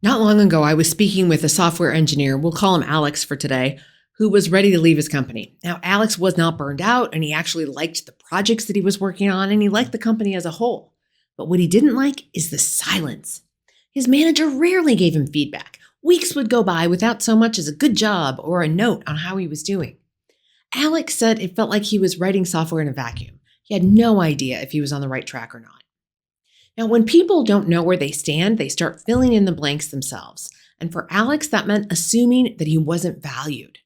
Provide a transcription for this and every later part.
Not long ago, I was speaking with a software engineer, we'll call him Alex for today, who was ready to leave his company. Now, Alex was not burned out, and he actually liked the projects that he was working on, and he liked the company as a whole. But what he didn't like is the silence. His manager rarely gave him feedback. Weeks would go by without so much as a good job or a note on how he was doing. Alex said it felt like he was writing software in a vacuum. He had no idea if he was on the right track or not. Now, when people don't know where they stand, they start filling in the blanks themselves. And for Alex, that meant assuming that he wasn't valued.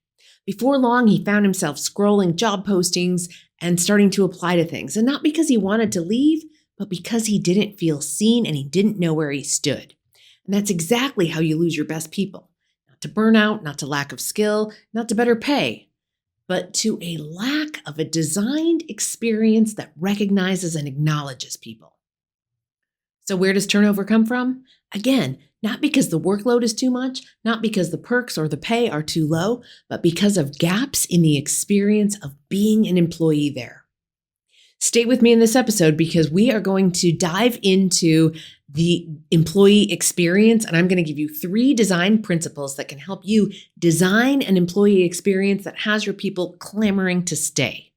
Before long, he found himself scrolling job postings and starting to apply to things. And not because he wanted to leave, but because he didn't feel seen and he didn't know where he stood. And that's exactly how you lose your best people. Not to burnout, not to lack of skill, not to better pay, but to a lack of a designed experience that recognizes and acknowledges people. So where does turnover come from? Again, not because the workload is too much, not because the perks or the pay are too low, but because of gaps in the experience of being an employee there. Stay with me in this episode because we are going to dive into the employee experience, and I'm going to give you 3 design principles that can help you design an employee experience that has your people clamoring to stay.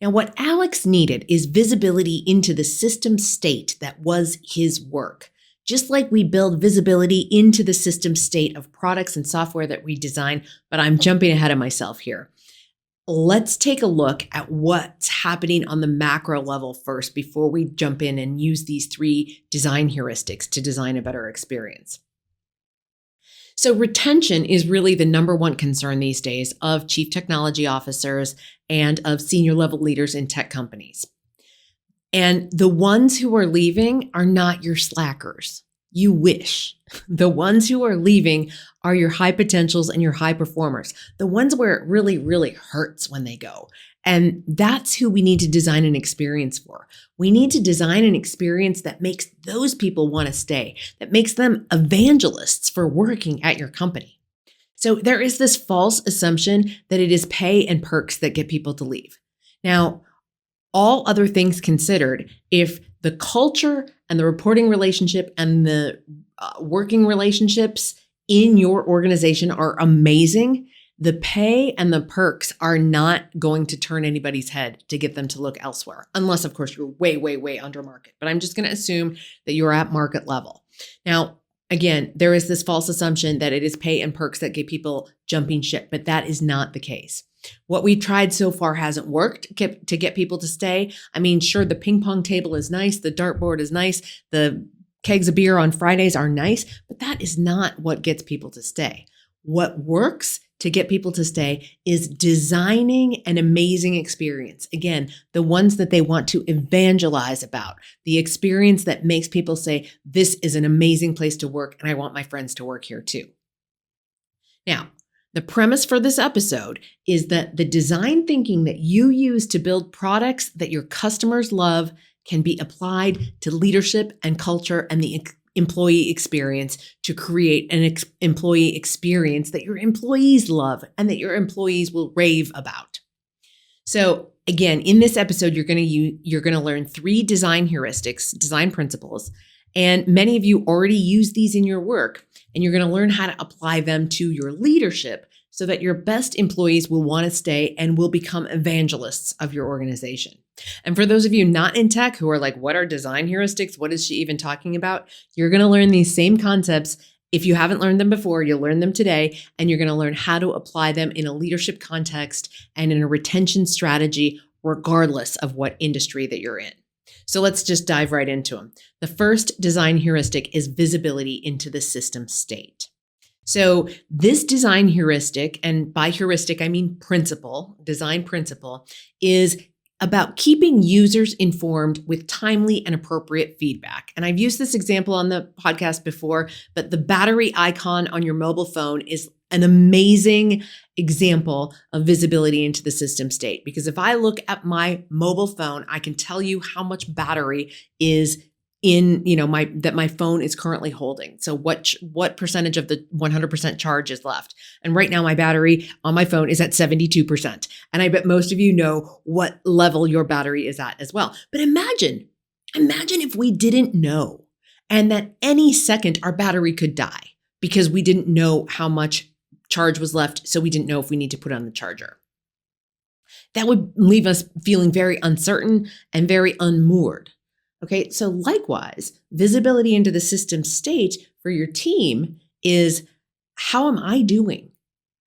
Now, what Alex needed is visibility into the system state that was his work. Just like we build visibility into the system state of products and software that we design, but I'm jumping ahead of myself here. Let's take a look at what's happening on the macro level first before we jump in and use these 3 design heuristics to design a better experience. So retention is really the number one concern these days of chief technology officers and of senior level leaders in tech companies. And the ones who are leaving are not your slackers. You wish. The ones who are leaving are your high potentials and your high performers, the ones where it really, really hurts when they go. And that's who we need to design an experience for. We need to design an experience that makes those people want to stay, that makes them evangelists for working at your company. So there is this false assumption that it is pay and perks that get people to leave. Now, all other things considered, if the culture and the reporting relationship and the working relationships in your organization are amazing, the pay and the perks are not going to turn anybody's head to get them to look elsewhere, unless, of course, you're way, way, way under market. But I'm just going to assume that you're at market level. Now, again, there is this false assumption that it is pay and perks that get people jumping ship, but that is not the case. What we've tried so far hasn't worked to get people to stay. I mean, sure, the ping pong table is nice, the dartboard is nice, the kegs of beer on Fridays are nice, but that is not what gets people to stay. What works to get people to stay is designing an amazing experience. Again, the ones that they want to evangelize about, the experience that makes people say, this is an amazing place to work and I want my friends to work here too. Now, the premise for this episode is that the design thinking that you use to build products that your customers love can be applied to leadership and culture and the employee experience to create an employee experience that your employees love and that your employees will rave about. So again, in this episode, you're going to learn 3 design heuristics, design principles, and many of you already use these in your work, and you're going to learn how to apply them to your leadership so that your best employees will want to stay and will become evangelists of your organization. And for those of you not in tech who are like, what are design heuristics? What is she even talking about? You're going to learn these same concepts. If you haven't learned them before, you'll learn them today, and you're going to learn how to apply them in a leadership context and in a retention strategy, regardless of what industry that you're in. So let's just dive right into them. The first design heuristic is visibility into the system state. So this design heuristic, and by heuristic, I mean principle, design principle, is about keeping users informed with timely and appropriate feedback. And I've used this example on the podcast before, but the battery icon on your mobile phone is an amazing example of visibility into the system state. Because if I look at my mobile phone, I can tell you how much battery is in, my phone is currently holding. So what percentage of the 100% charge is left? And right now my battery on my phone is at 72%. And I bet most of you know what level your battery is at as well. But imagine if we didn't know. and that any second our battery could die because we didn't know how much charge was left, so we didn't know if we need to put on the charger. That would leave us feeling very uncertain and very unmoored. Okay, so likewise, visibility into the system state for your team is, how am I doing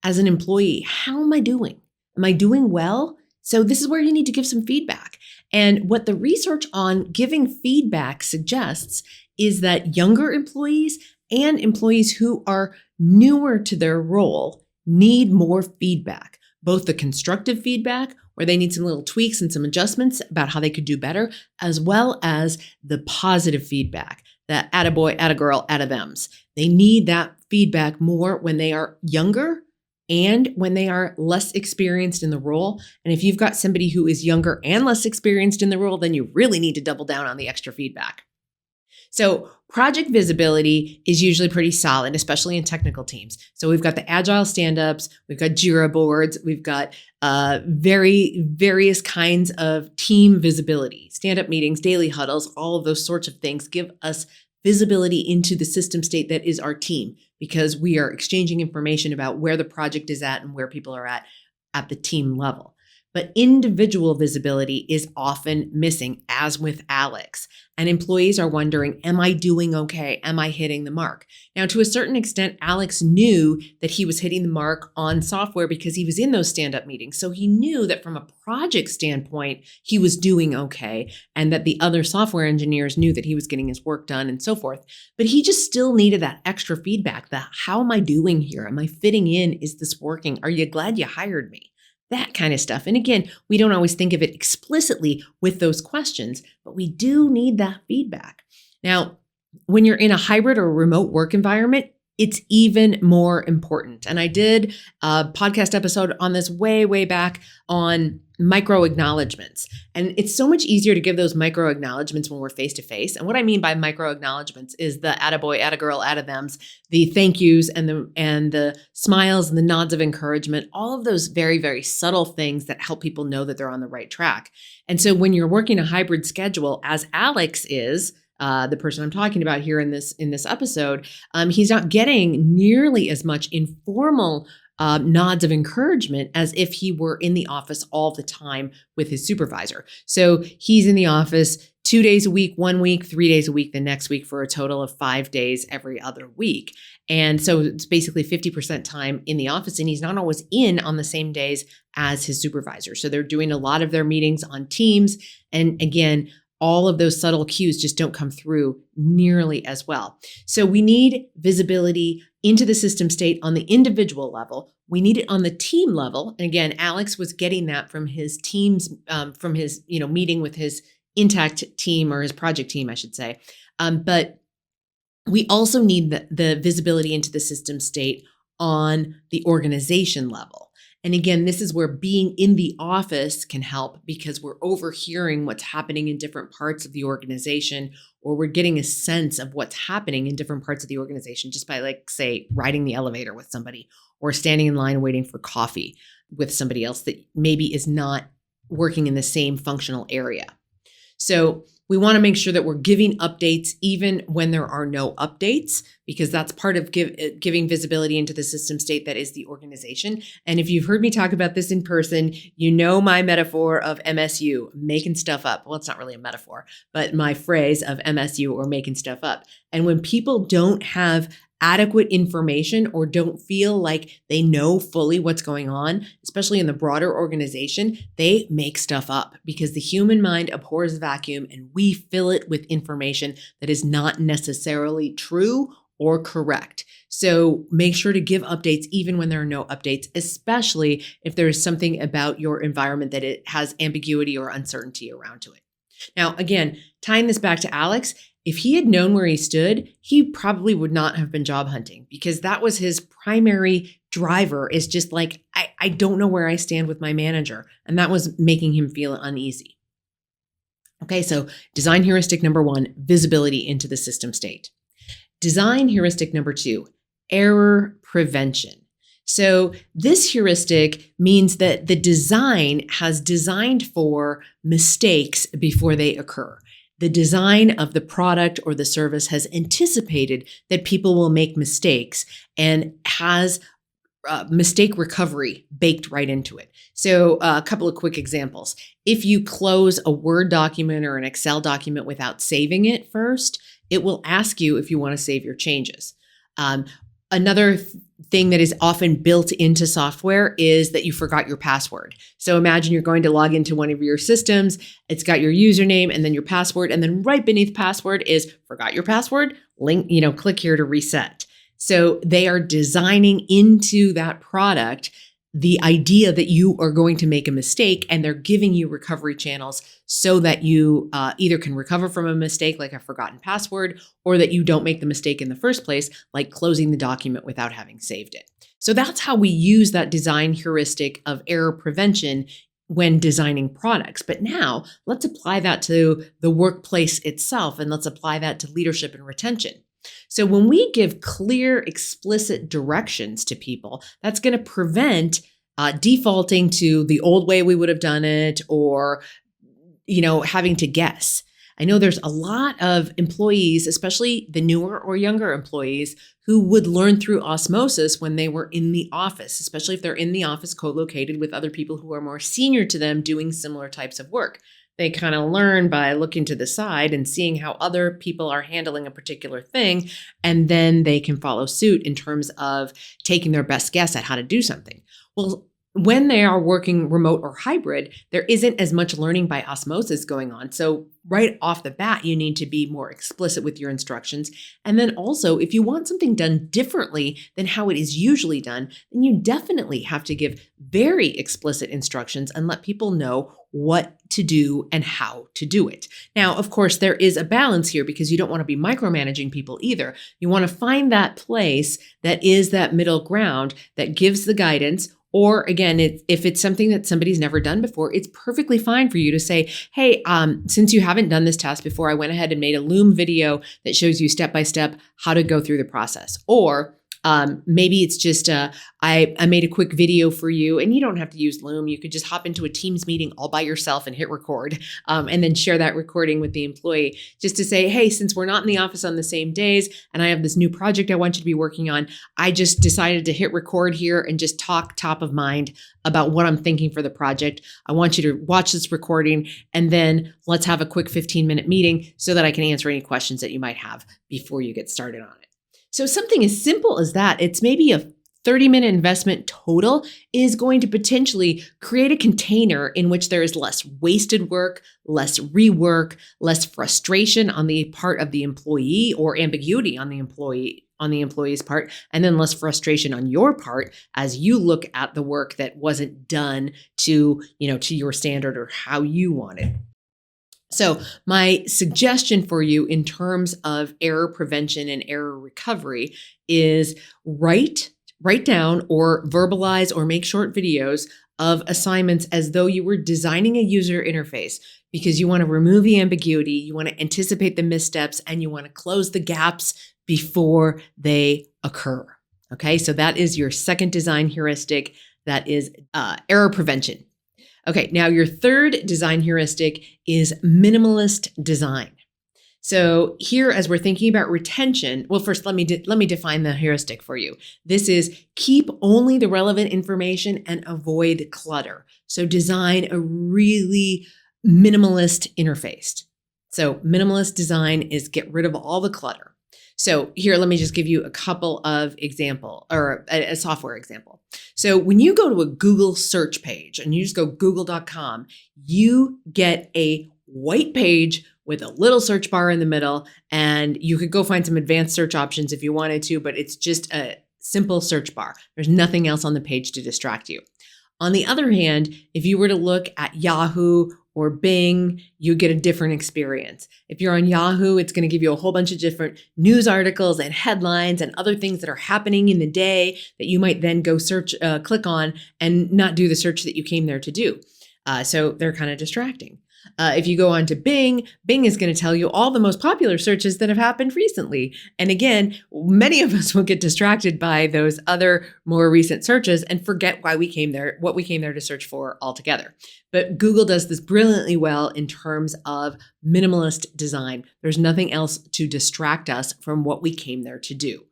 as an employee? How am I doing? Am I doing well? So this is where you need to give some feedback. And what the research on giving feedback suggests is that younger employees and employees who are newer to their role need more feedback, both the constructive feedback, where they need some little tweaks and some adjustments about how they could do better, as well as the positive feedback, the attaboy, attagirl, attathems. They need that feedback more when they are younger and when they are less experienced in the role. And if you've got somebody who is younger and less experienced in the role, then you really need to double down on the extra feedback. So project visibility is usually pretty solid, especially in technical teams. So we've got the agile stand-ups, we've got Jira boards, we've got various kinds of team visibility, stand-up meetings, daily huddles, all of those sorts of things give us visibility into the system state that is our team, because we are exchanging information about where the project is at and where people are at the team level. But individual visibility is often missing, as with Alex. And employees are wondering, am I doing okay? Am I hitting the mark? Now, to a certain extent, Alex knew that he was hitting the mark on software because he was in those stand-up meetings. So he knew that from a project standpoint, he was doing okay, and that the other software engineers knew that he was getting his work done and so forth. But he just still needed that extra feedback, that how am I doing here? Am I fitting in? Is this working? Are you glad you hired me? That kind of stuff. And again, we don't always think of it explicitly with those questions, but we do need that feedback. Now, when you're in a hybrid or remote work environment, it's even more important. And I did a podcast episode on this way back on micro acknowledgements. And it's so much easier to give those micro acknowledgements when we're face to face. And what I mean by micro acknowledgements is the attaboy, attagirl, attathems, the thank yous and the smiles and the nods of encouragement, all of those very, very subtle things that help people know that they're on the right track. And so when you're working a hybrid schedule, as Alex is, the person I'm talking about here in this episode, he's not getting nearly as much informal nods of encouragement as if he were in the office all the time with his supervisor. So he's in the office 2 days a week, 1 week, 3 days a week, the next week, for a total of 5 days every other week. And so it's basically 50% time in the office, and he's not always in on the same days as his supervisor. So they're doing a lot of their meetings on Teams. And again, all of those subtle cues just don't come through nearly as well. So we need visibility into the system state on the individual level. We need it on the team level. And again, Alex was getting that from his teams, from his meeting with his Intact team, or his project team, I should say. But we also need the visibility into the system state on the organization level. And again, this is where being in the office can help, because we're overhearing what's happening in different parts of the organization, or we're getting a sense of what's happening in different parts of the organization just by, like, say, riding the elevator with somebody, or standing in line waiting for coffee with somebody else that maybe is not working in the same functional area. So we want to make sure that we're giving updates even when there are no updates, because that's part of giving visibility into the system state that is the organization. And if you've heard me talk about this in person, you know my metaphor of MSU, making stuff up. Well, it's not really a metaphor, but my phrase of MSU, or making stuff up. And when people don't have adequate information or don't feel like they know fully what's going on, especially in the broader organization, they make stuff up, because the human mind abhors vacuum, and we fill it with information that is not necessarily true or correct. So make sure to give updates even when there are no updates, especially if there is something about your environment that it has ambiguity or uncertainty around to it. Now, again, tying this back to Alex, if he had known where he stood, he probably would not have been job hunting, because that was his primary driver, is just like, I don't know where I stand with my manager. And that was making him feel uneasy. Okay, so design heuristic number 1, visibility into the system state. Design heuristic number 2, error prevention. So this heuristic means that the design has designed for mistakes before they occur. The design of the product or the service has anticipated that people will make mistakes and has mistake recovery baked right into it. So a couple of quick examples. If you close a Word document or an Excel document without saving it first, it will ask you if you want to save your changes. Another thing that is often built into software is that you forgot your password. So imagine you're going to log into one of your systems. It's got your username and then your password. And then right beneath password is forgot your password, link, click here to reset. So they are designing into that product the idea that you are going to make a mistake, and they're giving you recovery channels so that you either can recover from a mistake like a forgotten password, or that you don't make the mistake in the first place, like closing the document without having saved it. So that's how we use that design heuristic of error prevention when designing products. But now let's apply that to the workplace itself, and let's apply that to leadership and retention. So when we give clear, explicit directions to people, that's going to prevent defaulting to the old way we would have done it, or, having to guess. I know there's a lot of employees, especially the newer or younger employees, who would learn through osmosis when they were in the office, especially if they're in the office co-located with other people who are more senior to them doing similar types of work. They kind of learn by looking to the side and seeing how other people are handling a particular thing, and then they can follow suit in terms of taking their best guess at how to do something. Well, when they are working remote or hybrid, there isn't as much learning by osmosis going on. So right off the bat, you need to be more explicit with your instructions. And then also, if you want something done differently than how it is usually done, then you definitely have to give very explicit instructions and let people know what to do and how to do it. Now, of course, there is a balance here because you don't want to be micromanaging people either. You want to find that place that is that middle ground that gives the guidance. Or again, if it's something that somebody's never done before, it's perfectly fine for you to say, hey, since you haven't done this task before, I went ahead and made a Loom video that shows you step-by-step how to go through the process. Or maybe it's just I made a quick video for you, and you don't have to use Loom. You could just hop into a Teams meeting all by yourself and hit record, and then share that recording with the employee just to say, hey, since we're not in the office on the same days and I have this new project I want you to be working on, I just decided to hit record here and just talk top of mind about what I'm thinking for the project. I want you to watch this recording, and then let's have a quick 15-minute meeting so that I can answer any questions that you might have before you get started on it. So something as simple as that, it's maybe a 30-minute investment total, is going to potentially create a container in which there is less wasted work, less rework, less frustration on the part of the employee, or ambiguity on the employee's part, and then less frustration on your part as you look at the work that wasn't done to your standard or how you want it. So my suggestion for you in terms of error prevention and error recovery is write down or verbalize or make short videos of assignments as though you were designing a user interface, because you want to remove the ambiguity, you want to anticipate the missteps, and you want to close the gaps before they occur. Okay, so that is your second design heuristic. That is error prevention. Okay, now your third design heuristic is minimalist design. So here, as we're thinking about retention, well, first let me define the heuristic for you. This is keep only the relevant information and avoid clutter. So design a really minimalist interface. So minimalist design is get rid of all the clutter. So here, let me just give you a couple of example, or a software example. So when you go to a Google search page and you just go google.com, you get a white page with a little search bar in the middle, and you could go find some advanced search options if you wanted to, but it's just a simple search bar. There's nothing else on the page to distract you. On the other hand, if you were to look at Yahoo or Bing, you get a different experience. If you're on Yahoo, it's going to give you a whole bunch of different news articles and headlines and other things that are happening in the day that you might then go click on and not do the search that you came there to do. So they're kind of distracting. If you go on to Bing, Bing is going to tell you all the most popular searches that have happened recently. And again, many of us will get distracted by those other more recent searches and forget why we came there, what we came there to search for altogether. But Google does this brilliantly well in terms of minimalist design. There's nothing else to distract us from what we came there to do.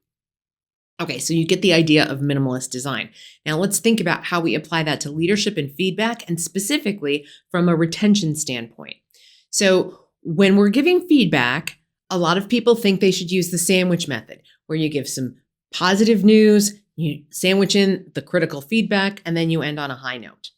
Okay, so you get the idea of minimalist design. Now let's think about how we apply that to leadership and feedback, and specifically from a retention standpoint. So when we're giving feedback, a lot of people think they should use the sandwich method, where you give some positive news, you sandwich in the critical feedback, and then you end on a high note.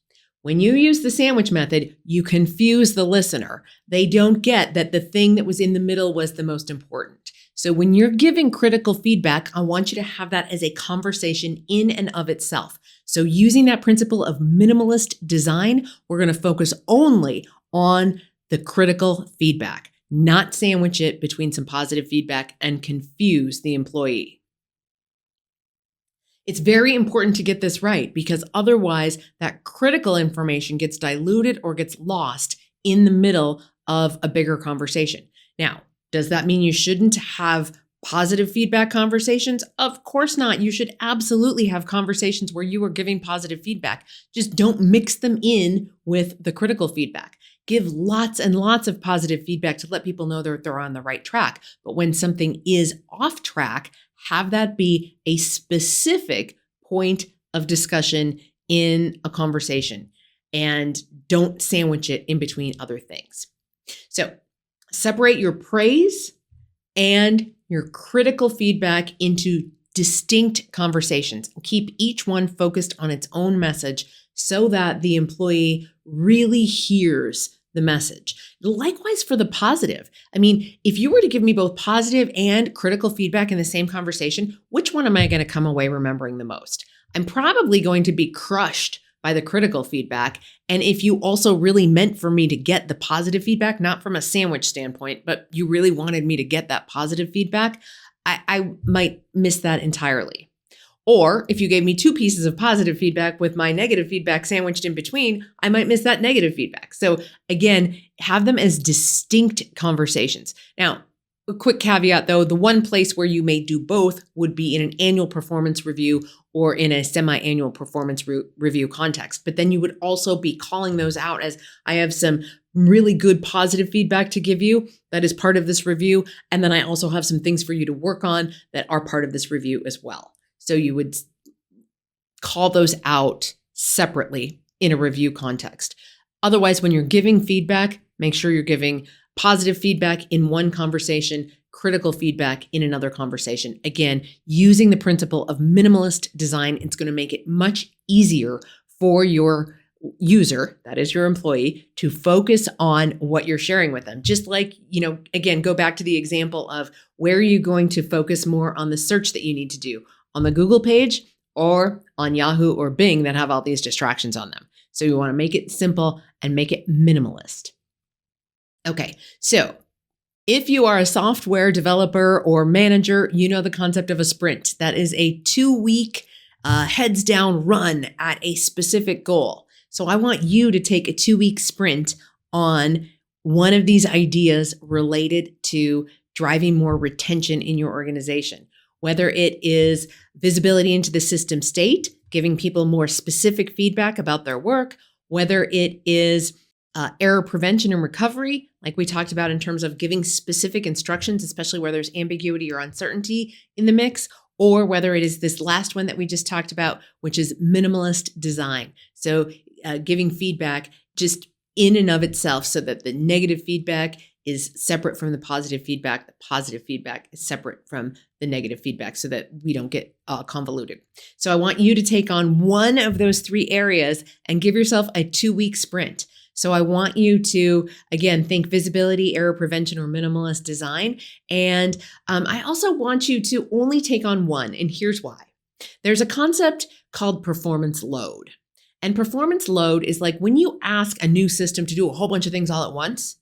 When you use the sandwich method, you confuse the listener. They don't get that the thing that was in the middle was the most important. So when you're giving critical feedback, I want you to have that as a conversation in and of itself. So using that principle of minimalist design, we're going to focus only on the critical feedback, not sandwich it between some positive feedback and confuse the employee. It's very important to get this right, because otherwise that critical information gets diluted or gets lost in the middle of a bigger conversation. Now, does that mean you shouldn't have positive feedback conversations? Of course not. You should absolutely have conversations where you are giving positive feedback. Just don't mix them in with the critical feedback. Give lots and lots of positive feedback to let people know they're on the right track. But when something is off track, have that be a specific point of discussion in a conversation, and don't sandwich it in between other things. So separate your praise and your critical feedback into distinct conversations. Keep each one focused on its own message so that the employee really hears the message. Likewise for the positive. I mean, if you were to give me both positive and critical feedback in the same conversation, which one am I going to come away remembering the most? I'm probably going to be crushed by the critical feedback. And if you also really meant for me to get the positive feedback, not from a sandwich standpoint, but you really wanted me to get that positive feedback, I might miss that entirely. Or if you gave me 2 pieces of positive feedback with my negative feedback sandwiched in between, I might miss that negative feedback. So again, have them as distinct conversations. Now, a quick caveat though, the one place where you may do both would be in an annual performance review or in a semi-annual performance review context. But then you would also be calling those out as, I have some really good positive feedback to give you that is part of this review. And then I also have some things for you to work on that are part of this review as well. So you would call those out separately in a review context. Otherwise, when you're giving feedback, make sure you're giving positive feedback in one conversation, critical feedback in another conversation. Again, using the principle of minimalist design, it's going to make it much easier for your user, that is your employee, to focus on what you're sharing with them. Just like, again, go back to the example of where are you going to focus more on the search that you need to do, on the Google page or on Yahoo or Bing that have all these distractions on them. So you want to make it simple and make it minimalist. Okay, so if you are a software developer or manager, you know the concept of a sprint. That is a 2-week heads down run at a specific goal. So I want you to take a 2-week sprint on one of these ideas related to driving more retention in your organization. Whether it is visibility into the system state, giving people more specific feedback about their work, whether it is error prevention and recovery, like we talked about in terms of giving specific instructions, especially where there's ambiguity or uncertainty in the mix, or whether it is this last one that we just talked about, which is minimalist design. So giving feedback just in and of itself so that the negative feedback is separate from the positive feedback. The positive feedback is separate from the negative feedback so that we don't get convoluted. So I want you to take on one of those 3 areas and give yourself a 2-week sprint. So I want you to, again, think visibility, error prevention, or minimalist design. And I also want you to only take on one. And here's why. There's a concept called performance load. And performance load is like when you ask a new system to do a whole bunch of things all at once,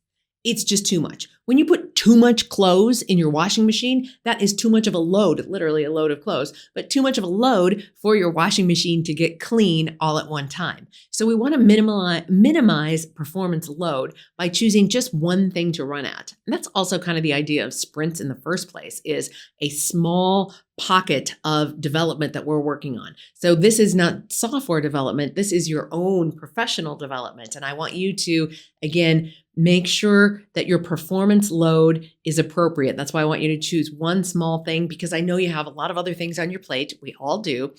it's just too much. When you put too much clothes in your washing machine, that is too much of a load, literally a load of clothes, but too much of a load for your washing machine to get clean all at one time. So we want to minimize performance load by choosing just one thing to run at. And that's also kind of the idea of sprints in the first place, is a small pocket of development that we're working on. So this is not software development. This is your own professional development. And I want you to, again, make sure that your performance load is appropriate. That's why I want you to choose one small thing, because I know you have a lot of other things on your plate. We all do.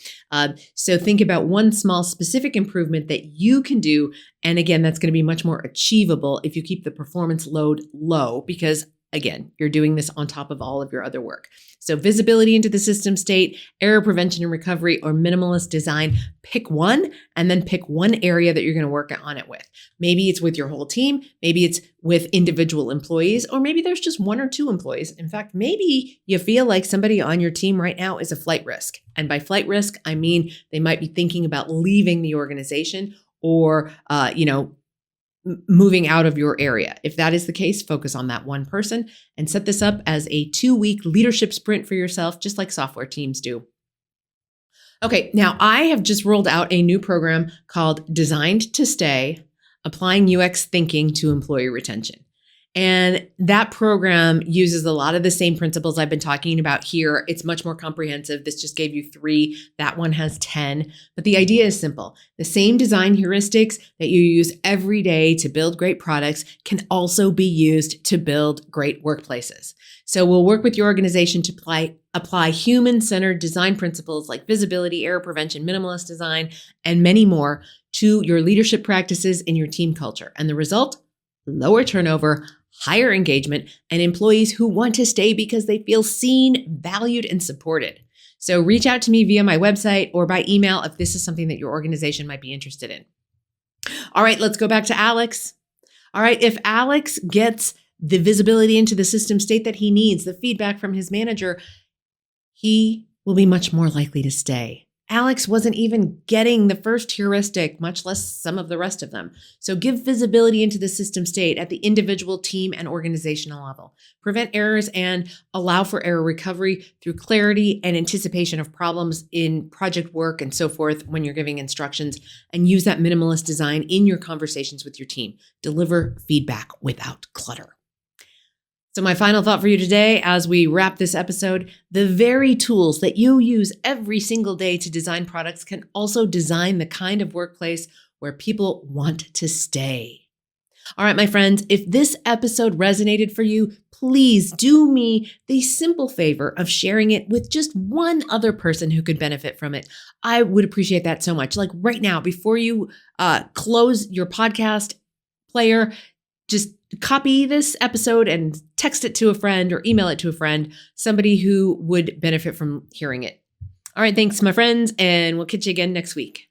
So think about one small specific improvement that you can do. And again, that's going to be much more achievable if you keep the performance load low, because again, you're doing this on top of all of your other work. So visibility into the system state, error prevention and recovery, or minimalist design, pick one and then pick one area that you're going to work on it with. Maybe it's with your whole team. Maybe it's with individual employees, or maybe there's just one or two employees. In fact, maybe you feel like somebody on your team right now is a flight risk. And by flight risk, I mean they might be thinking about leaving the organization or, moving out of your area. If that is the case, focus on that one person and set this up as a 2-week leadership sprint for yourself, just like software teams do. Okay, now I have just rolled out a new program called Designed to Stay, Applying UX Thinking to Employee Retention. And that program uses a lot of the same principles I've been talking about here. It's much more comprehensive. This just gave you 3. That one has 10. But the idea is simple. The same design heuristics that you use every day to build great products can also be used to build great workplaces. So we'll work with your organization to apply human-centered design principles like visibility, error prevention, minimalist design, and many more to your leadership practices in your team culture. And the result? Lower turnover, higher engagement, and employees who want to stay because they feel seen, valued, and supported. So reach out to me via my website or by email if this is something that your organization might be interested in. All right, let's go back to Alex. All right, if Alex gets the visibility into the system state that he needs, the feedback from his manager, he will be much more likely to stay. Alex wasn't even getting the first heuristic, much less some of the rest of them. So give visibility into the system state at the individual, team, and organizational level. Prevent errors and allow for error recovery through clarity and anticipation of problems in project work and so forth when you're giving instructions, and use that minimalist design in your conversations with your team. Deliver feedback without clutter. So my final thought for you today, as we wrap this episode, the very tools that you use every single day to design products can also design the kind of workplace where people want to stay. All right, my friends, if this episode resonated for you, please do me the simple favor of sharing it with just one other person who could benefit from it. I would appreciate that so much. Like right now, before you close your podcast player, just copy this episode and text it to a friend or email it to a friend, somebody who would benefit from hearing it. All right, thanks, my friends, and we'll catch you again next week.